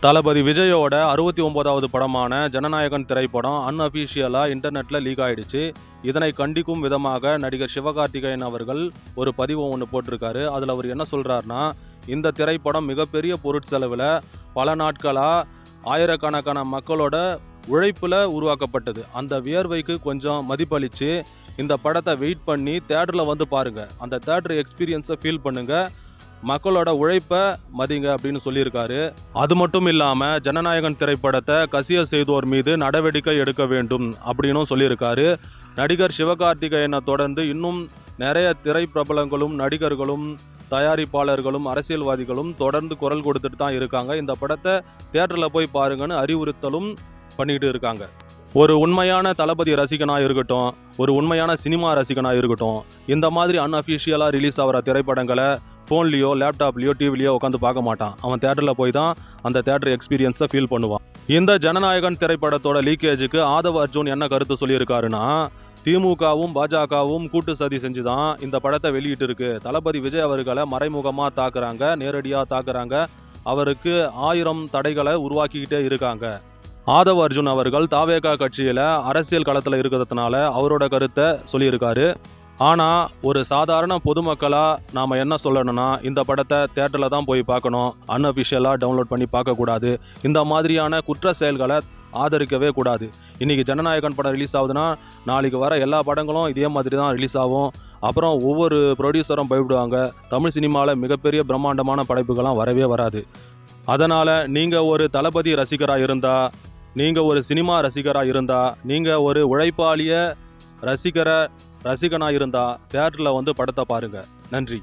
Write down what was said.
தளபதி விஜயோட 69வது படமான ஜனநாயகன் திரைப்படம் அன்அஃபிஷியலாக இன்டர்நெட்டில் லீக் ஆகிடுச்சு. இதனை கண்டிக்கும் விதமாக நடிகர் சிவகார்த்திகேயன் அவர்கள் ஒரு பதிவு ஒன்று போட்டிருக்காரு. அதில் அவர் என்ன சொல்கிறாருன்னா, இந்த திரைப்படம் மிகப்பெரிய பொருட்செலவில் பல நாட்களாக ஆயிரக்கணக்கான மக்களோட உழைப்பில் உருவாக்கப்பட்டது. அந்த வியர்வைக்கு கொஞ்சம் மதிப்பளித்து இந்த படத்தை வெயிட் பண்ணி தேட்டரில் வந்து பாருங்கள், அந்த தேட்டர் எக்ஸ்பீரியன்ஸை ஃபீல் பண்ணுங்கள், மக்களோட உழைப்பை மதிங்க அப்படின்னு சொல்லியிருக்காரு. அது மட்டும் இல்லாமல் ஜனநாயகன் திரைப்படத்தை கசிய செய்தோர் மீது நடவடிக்கை எடுக்க வேண்டும் அப்படின்னும் சொல்லியிருக்காரு. நடிகர் சிவகார்த்திகேயனை தொடர்ந்து இன்னும் நிறைய திரைப்பிரபலங்களும் நடிகர்களும் தயாரிப்பாளர்களும் அரசியல்வாதிகளும் தொடர்ந்து குரல் கொடுத்துட்டு தான் இருக்காங்க. இந்த படத்தை தியேட்டரில் போய் பாருங்கன்னு அறிவுறுத்தலும் பண்ணிக்கிட்டு இருக்காங்க. ஒரு உண்மையான தளபதி ரசிகனாக இருக்கட்டும், ஒரு உண்மையான சினிமா ரசிகனாக இருக்கட்டும், இந்த மாதிரி அன்அஃபிஷியலாக ரிலீஸ் ஆகிற திரைப்படங்களை ஃபோன்லேயோ லேப்டாப்லேயோ டிவிலையோ உட்காந்து பார்க்க மாட்டான். அவன் தேட்டரில் போய் தான் அந்த தேட்டர் எக்ஸ்பீரியன்ஸை ஃபீல் பண்ணுவான். இந்த ஜனநாயகன் திரைப்படத்தோட லீக்கேஜுக்கு ஆதவ் அர்ஜுன் என்ன கருத்து சொல்லியிருக்காருன்னா, திமுகவும் பாஜகவும் கூட்டு சதி செஞ்சு தான் இந்த படத்தை வெளியிட்டு இருக்கு. தளபதி விஜய் அவர்களை மறைமுகமாக தாக்குறாங்க, நேரடியாக தாக்குறாங்க, அவருக்கு 1000 தடைகளை உருவாக்கிக்கிட்டே இருக்காங்க. ஆதவ் அர்ஜுன் அவர்கள் தாவேகா கட்சியில் அரசியல் களத்தில் இருக்கிறதுனால அவரோட கருத்தை சொல்லியிருக்காரு. ஆனால் ஒரு சாதாரண பொதுமக்களாக நாம் என்ன சொல்லணும்னா, இந்த படத்தை தேட்டரில் தான் போய் பார்க்கணும், அன்அஃபிஷியலாக டவுன்லோட் பண்ணி பார்க்கக்கூடாது. இந்த மாதிரியான குற்ற செயல்களை ஆதரிக்கவே கூடாது. இன்றைக்கி ஜனநாயகன் படம் ரிலீஸ் ஆகுதுன்னா நாளைக்கு வர எல்லா படங்களும் இதே மாதிரி தான் ரிலீஸ் ஆகும். அப்புறம் ஒவ்வொரு ப்ரொடியூசரும் பயப்படுவாங்க. தமிழ் சினிமாவில் மிகப்பெரிய பிரம்மாண்டமான படைப்புகள்லாம் வரவே வராது. அதனால் நீங்கள் ஒரு தளபதி ரசிகராக இருந்தால், நீங்கள் ஒரு சினிமா ரசிகராக இருந்தால், நீங்கள் ஒரு உழைப்பாளிய ரசிகனாக இருந்தால் தேட்டரில் வந்து படத்தை பாருங்கள். நன்றி.